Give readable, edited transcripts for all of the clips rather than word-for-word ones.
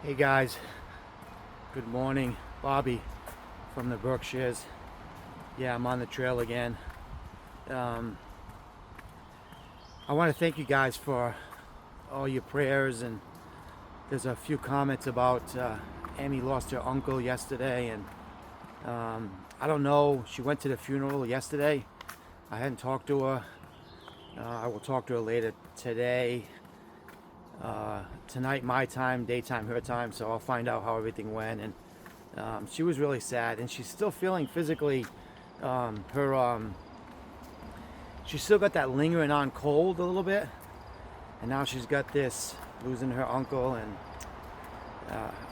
Hey guys, good morning. Bobby from the Berkshires. Yeah, I'm on the trail again. Um, I want to thank you guys for all your prayers, and there's a few comments about Amy lost her uncle yesterday, and I don't know. She went to the funeral yesterday. I hadn't talked to her. I will talk to her later today. Tonight, my time, daytime, her time. So I'll find out how everything went. And she was really sad, and she's still feeling physically. Her she's still got that lingering on cold a little bit, and now she's got this losing her uncle. And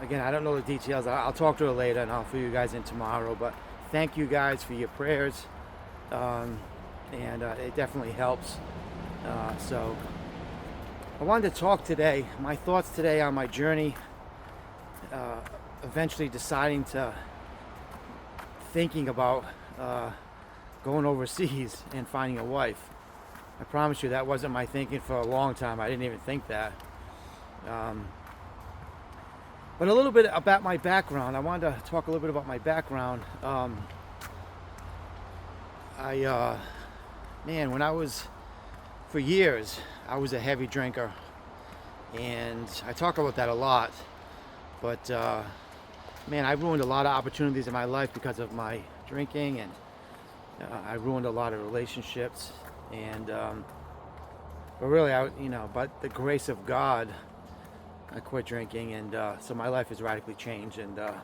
again, I don't know the details. I'll talk to her later, and I'll fill you guys in tomorrow. But thank you guys for your prayers, and it definitely helps. So I wanted to talk today, my thoughts today on my journey, eventually deciding to, thinking about going overseas and finding a wife. I promise you that wasn't my thinking for a long time. I didn't even think that. But a little bit about my background. I wanted to talk a little bit about my background. When I was, for years, I was a heavy drinker, and I talk about that a lot. But I ruined a lot of opportunities in my life because of my drinking, and I ruined a lot of relationships. And but really, but the grace of God, I quit drinking, and so my life has radically changed. And I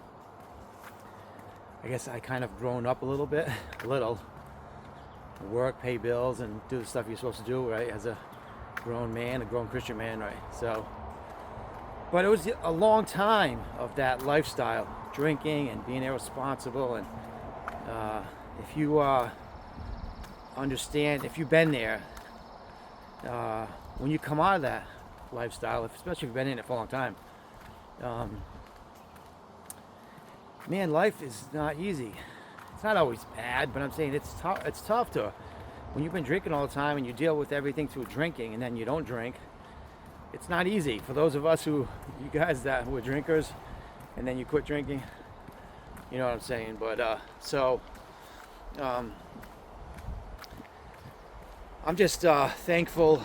guess I kind of grown up a little bit, a little. Work, pay bills, and do the stuff you're supposed to do, right? As a grown man, a grown Christian man, right? So, but it was a long time of that lifestyle, drinking and being irresponsible. And if you understand, if you've been there, when you come out of that lifestyle, especially if you've been in it for a long time, life is not easy. It's not always bad, but I'm saying it's tough. It's tough to, when you've been drinking all the time and you deal with everything through drinking, and then you don't drink. It's not easy for those of us you guys that were drinkers, and then you quit drinking. You know what I'm saying? But I'm just thankful.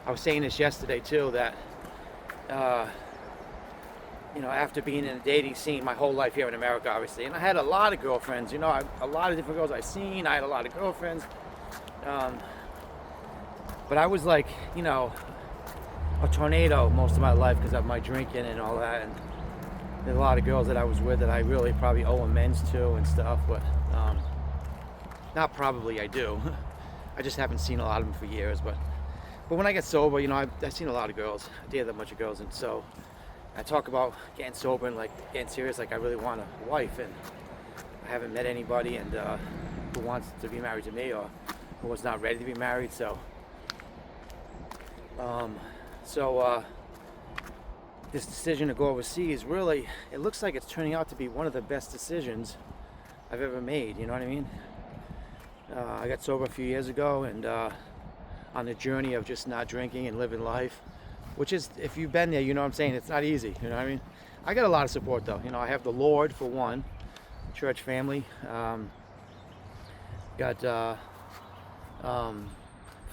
I was saying this yesterday too, that after being in the dating scene my whole life here in America, obviously, and I had a lot of girlfriends, a lot of different girls I've seen. I had a lot of girlfriends, but I was like, a tornado most of my life because of my drinking and all that. And there's a lot of girls that I was with that I really probably owe amends to and stuff, but not probably, I do. I just haven't seen a lot of them for years. But when I get sober, I've seen a lot of girls. I dated a bunch of girls, and so I talk about getting sober and like getting serious, like I really want a wife, and I haven't met anybody and who wants to be married to me or who was not ready to be married. So this decision to go overseas, really, it looks like it's turning out to be one of the best decisions I've ever made. You know what I mean? I got sober a few years ago, and on the journey of just not drinking and living life, which is, if you've been there, you know what I'm saying, it's not easy, you know what I mean? I got a lot of support though. I have the Lord for one, church family, got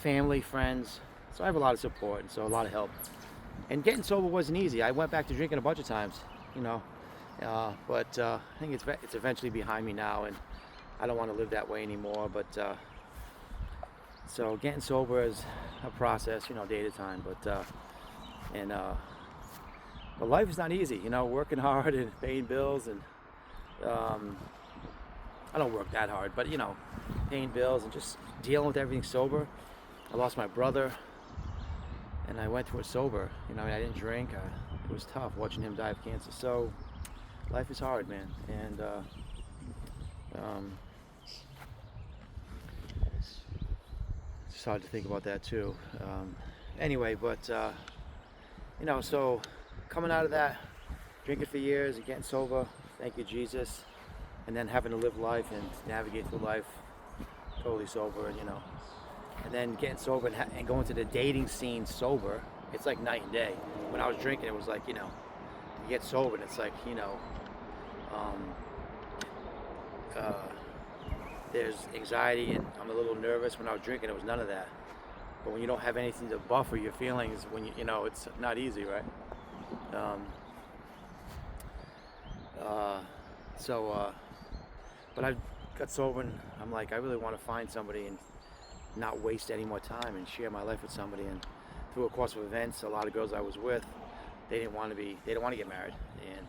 family, friends, so I have a lot of support, and so a lot of help. And getting sober wasn't easy. I went back to drinking a bunch of times, but I think it's eventually behind me now, and I don't want to live that way anymore. But so getting sober is a process, day at a time. But life is not easy, working hard and paying bills, and I don't work that hard, but paying bills and just dealing with everything sober. I lost my brother, and I went through it sober. I didn't drink. It was tough watching him die of cancer. So life is hard, man, and it's hard to think about that too. Anyway, but so coming out of that, drinking for years and getting sober, thank you, Jesus, and then having to live life and navigate through life totally sober, and then getting sober and going to the dating scene sober, it's like night and day. When I was drinking, it was like, get sober, and it's like, um, uh, there's anxiety, and I'm a little nervous. When I was drinking, it was none of that. But when you don't have anything to buffer your feelings, when it's not easy, right? Um, but I got sober, and I'm like, I really want to find somebody and not waste any more time and share my life with somebody. And through a course of events, a lot of girls I was with, they didn't want to get married. And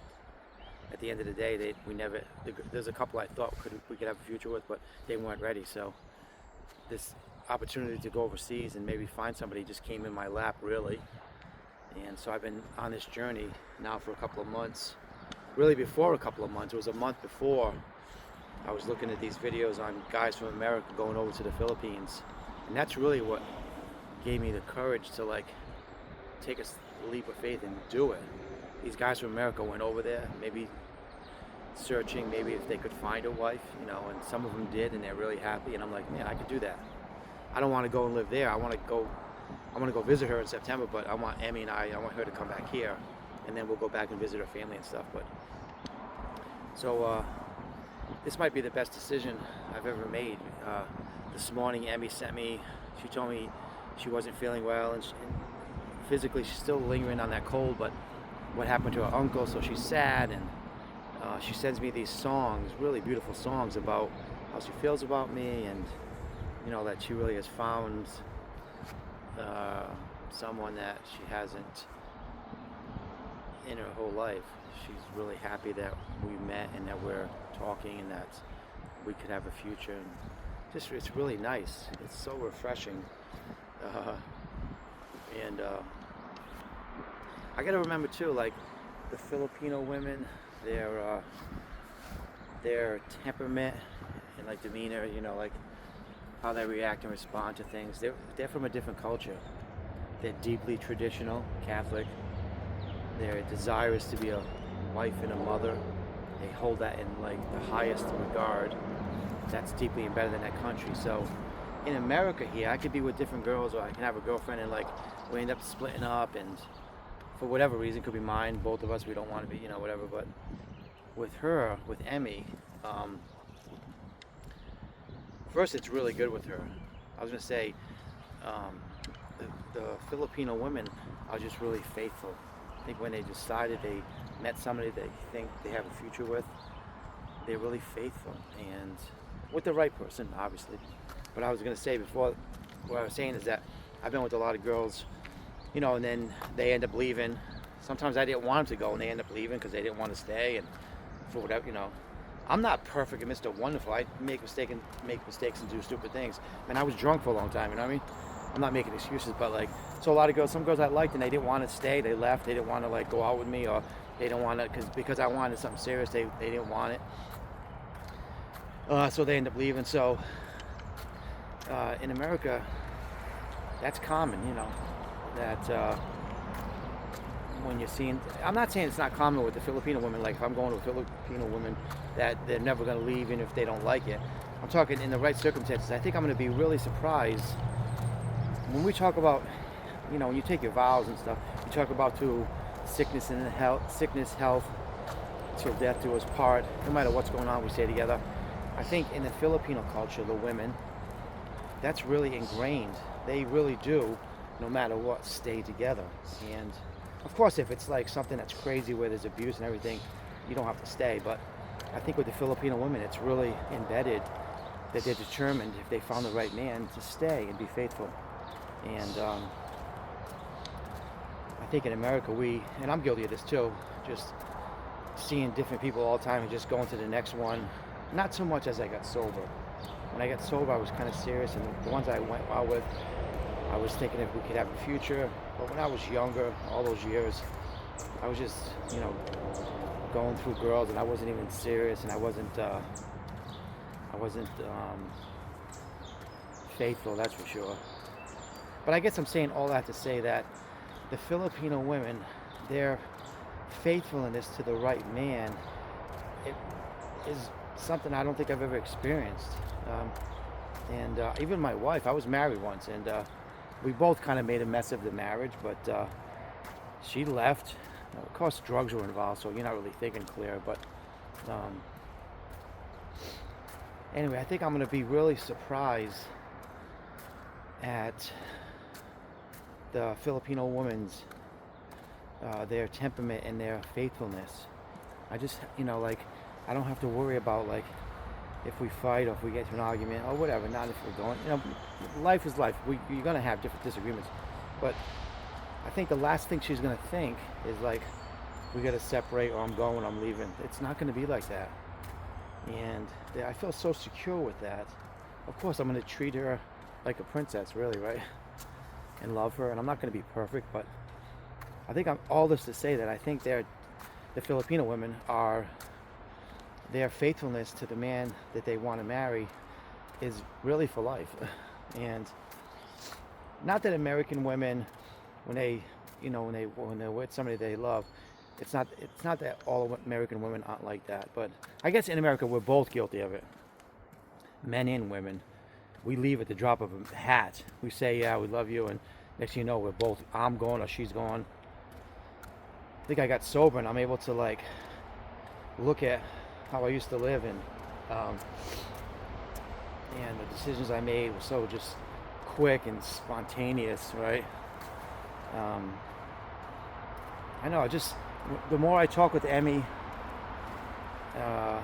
at the end of the day, there's a couple I thought we could have a future with, but they weren't ready. So this opportunity to go overseas and maybe find somebody just came in my lap, really. And so I've been on this journey now for a couple of months. Really, before a couple of months, it was a month before, I was looking at these videos on guys from America going over to the Philippines. And that's really what gave me the courage to like take a leap of faith and do it. These guys from America went over there, maybe searching, maybe if they could find a wife, and some of them did, and they're really happy. And I'm like, man, I could do that. I don't want to go and live there. I want to go visit her in September, but I want Emmy and I want her to come back here, and then we'll go back and visit her family and stuff. But so this might be the best decision I've ever made. This morning, Emmy sent me. She told me she wasn't feeling well, and physically she's still lingering on that cold. But what happened to her uncle? So she's sad, and she sends me these songs, really beautiful songs about how she feels about me, and that she really has found someone that she hasn't in her whole life. She's really happy that we met and that we're talking and that we could have a future. And it's really nice. It's so refreshing. And I got to remember too, like the Filipino women, their temperament and like demeanor, like how they react and respond to things. They're from a different culture. They're deeply traditional, Catholic. Their desire is to be a wife and a mother. They hold that in like the highest regard. That's deeply embedded in that country. So in America here, I could be with different girls, or I can have a girlfriend and like we end up splitting up, and for whatever reason, could be mine, both of us, we don't want to be, whatever. But with her, with Emmy, first, it's really good with her. I was going to say, the Filipino women are just really faithful. I think when they decided they met somebody they think they have a future with, they're really faithful, and with the right person, obviously. But I was going to say before, what I was saying is that I've been with a lot of girls, and then they end up leaving. Sometimes I didn't want them to go, and they end up leaving because they didn't want to stay, and for whatever, I'm not perfect and Mr. Wonderful. I make mistakes and do stupid things. And I was drunk for a long time, you know what I mean? I'm not making excuses, but like, so a lot of girls, some girls I liked and they didn't want to stay, they left, they didn't want to like go out with me, or they didn't want to, because I wanted something serious, they didn't want it. So they end up leaving. So in America, that's common, that when you're seeing, I'm not saying it's not common with the Filipino women, like if I'm going to a Filipino woman, that they're never going to leave even if they don't like it. I'm talking in the right circumstances. I think I'm going to be really surprised when we talk about, when you take your vows and stuff, you talk about through sickness, health, till death do us part. No matter what's going on, we stay together. I think in the Filipino culture, the women, that's really ingrained. They really do, no matter what, stay together. And of course, if it's like something that's crazy where there's abuse and everything, you don't have to stay. But I think with the Filipino women, it's really embedded that they're determined, if they found the right man, to stay and be faithful. And I think in America, and I'm guilty of this too, just seeing different people all the time and just going to the next one. Not so much as I got sober. When I got sober, I was kind of serious, and the ones I went out with, I was thinking if we could have a future. But when I was younger, all those years, I was just, going through girls, and I wasn't even serious, and I wasn't faithful, that's for sure. But I guess I'm saying all that to say that the Filipino women, their faithfulness to the right man, it is something I don't think I've ever experienced. And even my wife, I was married once, and we both kind of made a mess of the marriage, but she left of course, drugs were involved, so you're not really thinking clear. But um, anyway, I think I'm going to be really surprised at the Filipino women's their temperament and their faithfulness. I just, like, I don't have to worry about, like, if we fight or if we get to an argument or whatever. Not if we're going, life is life. You're going to have different disagreements. But I think the last thing she's going to think is, like, we got to separate, or I'm going, I'm leaving. It's not going to be like that. And I feel so secure with that. Of course, I'm going to treat her like a princess, really, right? And love her. And I'm not going to be perfect, but I think all this to say that I think the Filipino women are, their faithfulness to the man that they want to marry is really for life. And not that American women, when they're with somebody they love, it's not that all American women aren't like that. But I guess in America we're both guilty of it. Men and women, we leave at the drop of a hat. We say, yeah, we love you, and next thing you know, we're both, I'm going or she's going. I think I got sober and I'm able to, like, look at how I used to live, and the decisions I made were so just quick and spontaneous, right? I know, the more I talk with Emmy, well,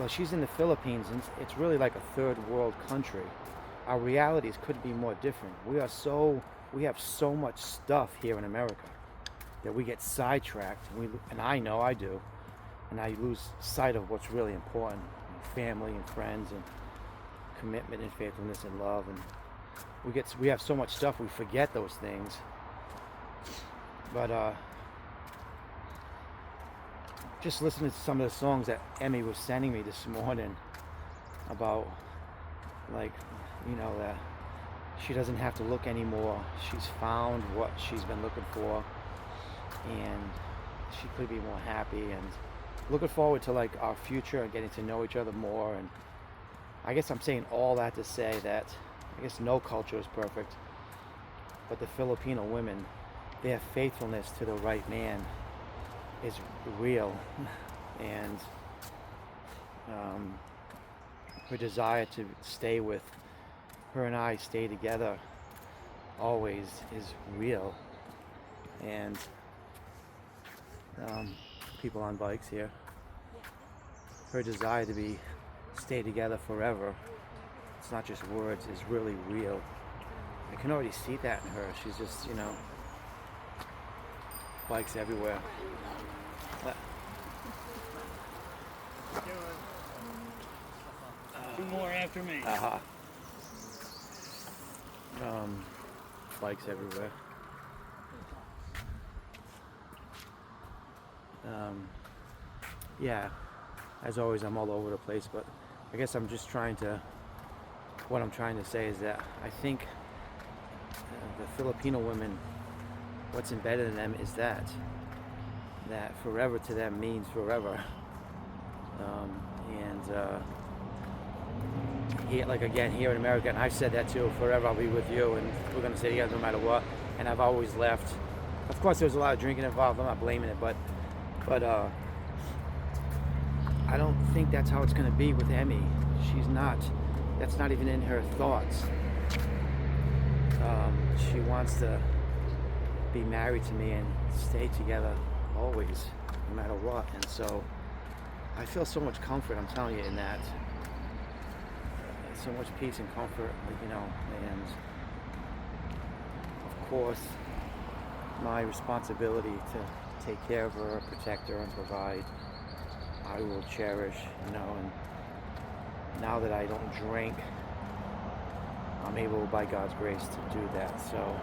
she's in the Philippines, and it's really like a third world country. Our realities couldn't be more different. We have so much stuff here in America that we get sidetracked, and I know I do, and I lose sight of what's really important: family and friends, and commitment and faithfulness and love. And we have so much stuff, we forget those things. But just listening to some of the songs that Emmy was sending me this morning about, like, that she doesn't have to look anymore. She's found what she's been looking for, and she could be more happy, and looking forward to, like, our future and getting to know each other more. And I guess I'm saying all that to say that I guess no culture is perfect, but the Filipino women, their faithfulness to the right man is real, and her desire to stay with her and I stay together always is real. And people on bikes here, her desire to stay together forever, it's not just words, it's really real. I can already see that in her. She's just, bikes everywhere. Two more after me. Bikes everywhere. Yeah, as always, I'm all over the place, but I guess what I'm trying to say is that I think the Filipino women, what's embedded in them is that forever to them means forever. Here in America, and I've said that too, forever I'll be with you, and we're going to stay together no matter what. And I've always left. Of course, there's a lot of drinking involved. I'm not blaming it, but I don't think that's how it's going to be with Emmy. That's not even in her thoughts. She wants to be married to me and stay together always, no matter what. And so I feel so much comfort, I'm telling you, in that. So much peace and comfort, and of course my responsibility to take care of her, protect her, and provide, I will cherish, and now that I don't drink, I'm able, by God's grace, to do that. So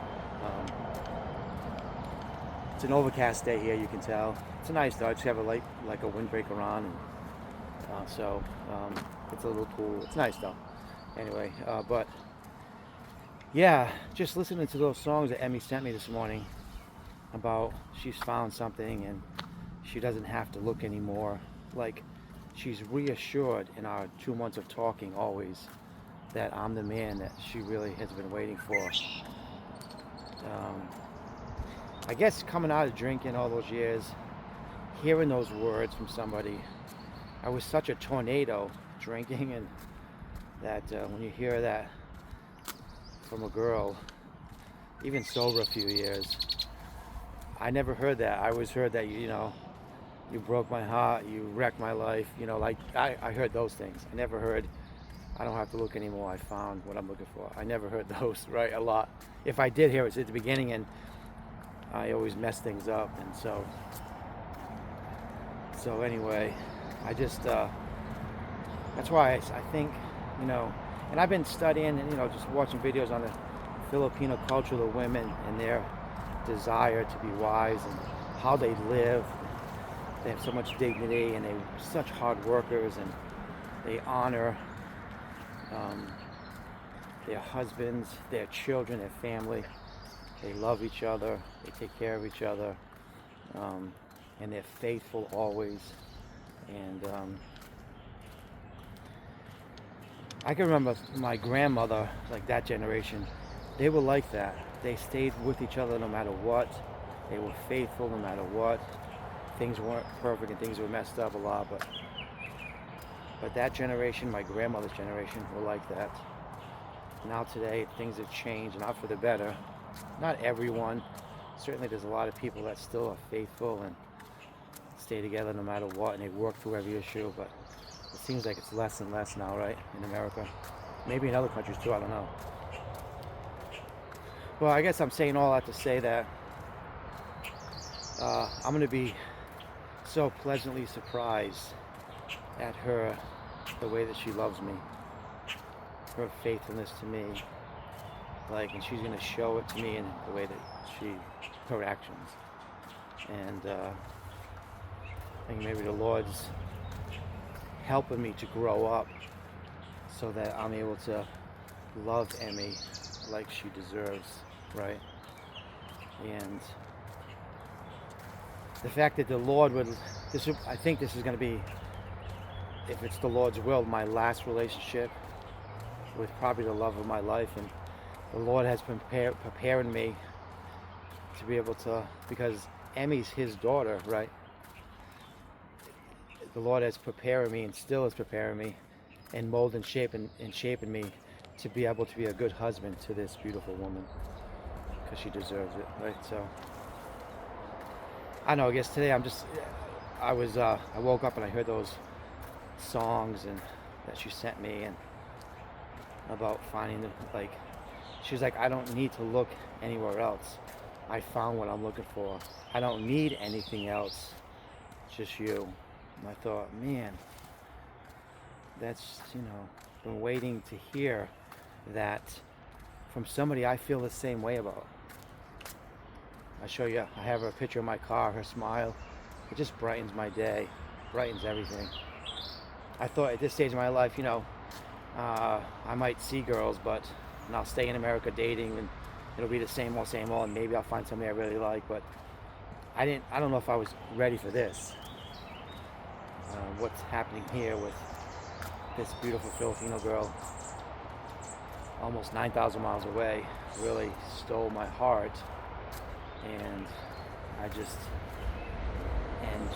it's an overcast day here, you can tell. It's a nice day. I just have a windbreaker on, and so it's a little cool. It's nice though. Anyway, but yeah, just listening to those songs that Emmy sent me this morning about she's found something and she doesn't have to look anymore. Like, she's reassured in our 2 months of talking always that I'm the man that she really has been waiting for. I guess coming out of drinking all those years, hearing those words from somebody, I was such a tornado drinking, and that when you hear that from a girl, even sober a few years, I never heard that. I always heard that, you broke my heart, you wrecked my life, like I heard those things. I never heard, I don't have to look anymore, I found what I'm looking for. I never heard those, right? A lot. If I did hear it, it's at the beginning, and I always mess things up. And so anyway, I just, that's why I think, and I've been studying and, just watching videos on the Filipino culture, the women and their desire to be wise and how they live. They have so much dignity, and they're such hard workers, and they honor their husbands, their children, their family. They love each other, they take care of each other, and they're faithful always. And I can remember my grandmother, like that generation, they were like that. They stayed with each other no matter what. They were faithful no matter what. Things weren't perfect and things were messed up a lot, but that generation, my grandmother's generation, were like that. Now today, things have changed, not for the better. Not everyone. Certainly there's a lot of people that still are faithful and stay together no matter what, and they work through every issue, but it seems like it's less and less now, right, in America. Maybe in other countries too, I don't know. Well, I guess I'm saying all that to say that I'm going to be so pleasantly surprised at her, the way that she loves me, her faithfulness to me, and she's going to show it to me in the way that her actions. And I think maybe the Lord's helping me to grow up so that I'm able to love Emmy like she deserves, right? And the fact that the Lord I think this is going to be, if it's the Lord's will, my last relationship with probably the love of my life. And the Lord has preparing me to be able to, because Emmy's his daughter, right? The Lord has prepared me and still is preparing me and molding and shaping me to be able to be a good husband to this beautiful woman, because she deserves it, right? So I know, I guess today I woke up and I heard those songs and that she sent me, and about finding she was like, I don't need to look anywhere else. I found what I'm looking for. I don't need anything else, just you. And I thought, man, that's, been waiting to hear that from somebody I feel the same way about. I show you, I have her picture in my car, her smile. It just brightens my day, brightens everything. I thought at this stage of my life, I might see girls, and I'll stay in America dating, and it'll be the same old, and maybe I'll find somebody I really like, but I don't know if I was ready for this. What's happening here with this beautiful Filipino girl, almost 9,000 miles away, really stole my heart. And and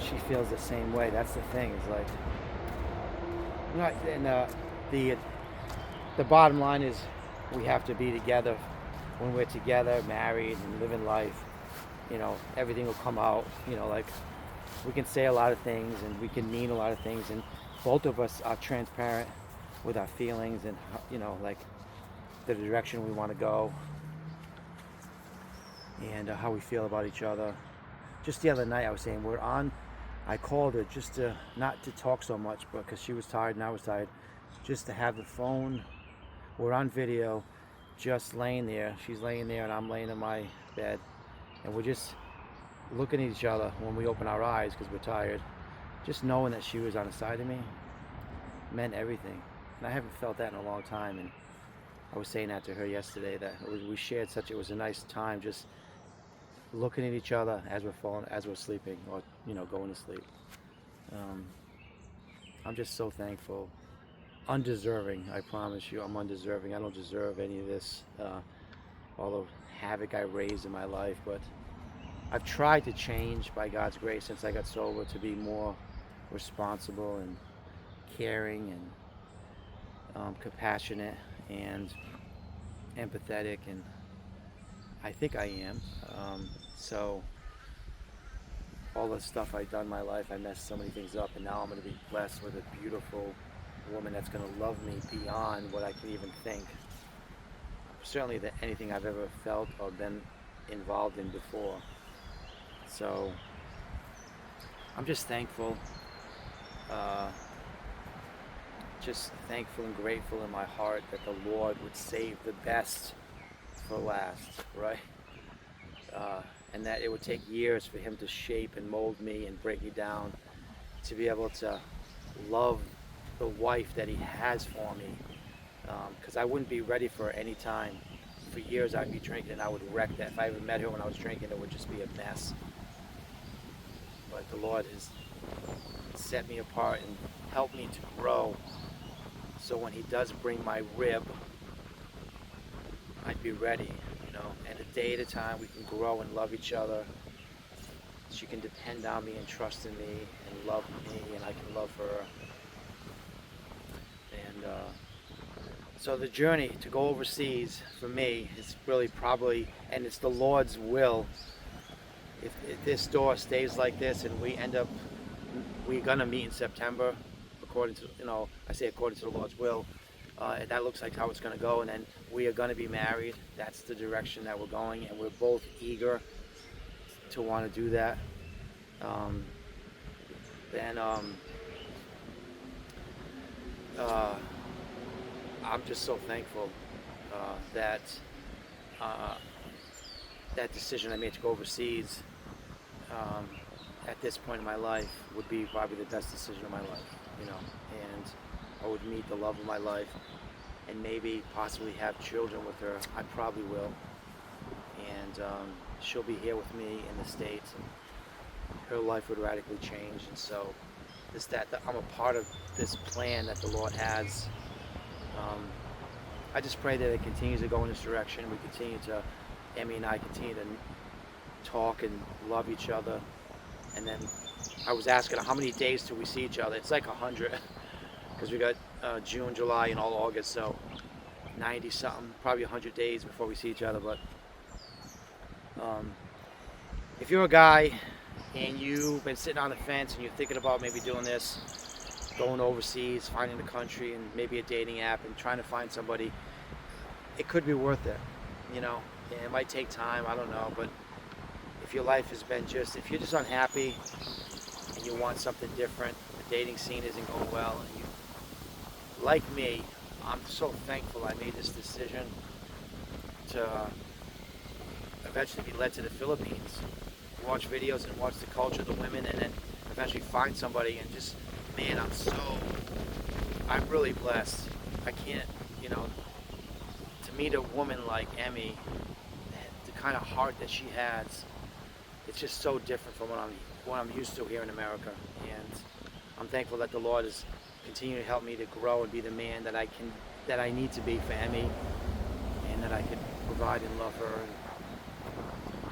she feels the same way. That's the thing. It's and the bottom line is, we have to be together. When we're together, married and living life, everything will come out. We can say a lot of things and we can mean a lot of things, and both of us are transparent with our feelings and the direction we want to go, and how we feel about each other. Just the other night I was saying, I called her just not to talk so much, but because she was tired and I was tired, just to have the phone. We're on video, just laying there. She's laying there and I'm laying in my bed, and we're just looking at each other when we open our eyes because we're tired. Just knowing that she was on the side of me meant everything, and I haven't felt that in a long time. And I was saying that to her yesterday, that we shared it was a nice time, just looking at each other as we're sleeping, or going to sleep. I'm just so thankful. Undeserving, I promise you, I'm undeserving. I don't deserve any of this, all the havoc I raised in my life, but I've tried to change by God's grace since I got sober to be more responsible and caring and compassionate and empathetic, and I think I am. So all the stuff I've done in my life, I messed so many things up, and now I'm going to be blessed with a beautiful woman that's going to love me beyond what I can even think. Certainly than anything I've ever felt or been involved in before. So I'm just thankful, just thankful and grateful in my heart that the Lord would save the best for last, right? And that it would take years for Him to shape and mold me and break me down to be able to love the wife that He has for me. Because I wouldn't be ready for her any time. For years I'd be drinking and I would wreck that. If I ever met her when I was drinking, it would just be a mess. But the Lord has set me apart and helped me to grow. So when He does bring my rib, I'd be ready, and a day at a time we can grow and love each other. She can depend on me and trust in me and love me, and I can love her. And so the journey to go overseas for me is really probably, and it's the Lord's will. If this door stays like this and we're gonna meet in September, according to, I say according to the Lord's will, and that looks like how it's gonna go, and then we are gonna be married. That's the direction that we're going, and we're both eager to want to do that. I'm just so thankful that that decision I made to go overseas at this point in my life would be probably the best decision of my life, and I would meet the love of my life and maybe possibly have children with her. I probably will, and she'll be here with me in the States, and her life would radically change. And so that I'm a part of this plan that the Lord has. I just pray that it continues to go in this direction. We continue to, Emmy and I continue to talk and love each other. And then I was asking her, how many days till we see each other? It's like 100, because we got June, July, and all August, so 90 something, probably 100 days before we see each other. But if you're a guy and you've been sitting on the fence and you're thinking about maybe doing this, going overseas, finding a country and maybe a dating app and trying to find somebody, it could be worth it, and it might take time, I don't know, but if your life has been if you're just unhappy and you want something different, the dating scene isn't going well, and you, like me, I'm so thankful I made this decision to eventually be led to the Philippines, watch videos and watch the culture, the women, and then eventually find somebody and just, man, I'm really blessed. I can't, to meet a woman like Emmy, the kind of heart that she has, it's just so different from what I'm used to here in America. And I'm thankful that the Lord is continuing to help me to grow and be the man that I need to be for Emmy, and that I can provide and love her.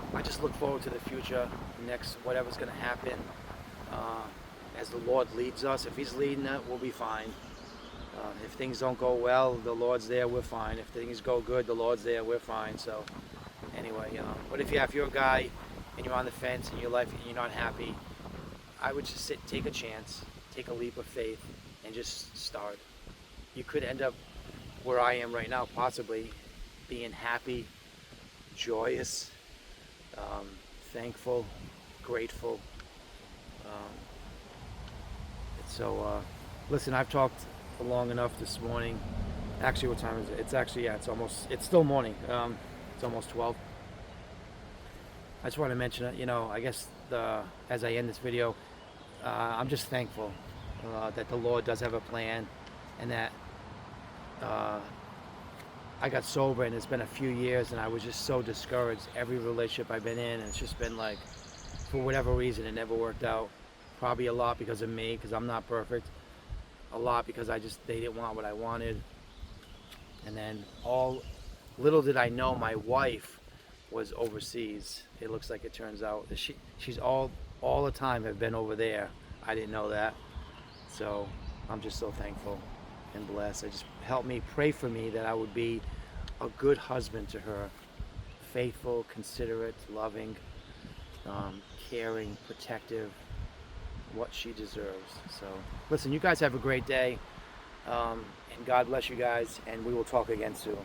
And I just look forward to the future, whatever's going to happen. As the Lord leads us. If He's leading it, we'll be fine. If things don't go well, the Lord's there, we're fine. If things go good, the Lord's there, we're fine. So anyway, but if you're a guy and you're on the fence in your life and you're not happy, I would just take a chance, take a leap of faith, and just start. You could end up where I am right now, possibly being happy, joyous, thankful, grateful. So listen, I've talked long enough this morning. Actually, what time is it? It's actually, it's still morning. It's almost 12. I just want to mention it, I guess as I end this video, I'm just thankful that the Lord does have a plan, and that I got sober, and it's been a few years, and I was just so discouraged. Every relationship I've been in, it's just been like, for whatever reason, it never worked out. Probably a lot because of me, because I'm not perfect. A lot because they didn't want what I wanted. And then little did I know, my wife was overseas. It looks like, it turns out she's all the time have been over there. I didn't know that. So I'm just so thankful and blessed. I just help me, pray for me that I would be a good husband to her, faithful, considerate, loving, caring, protective, what she deserves. So listen, you guys have a great day, and God bless you guys, and we will talk again soon.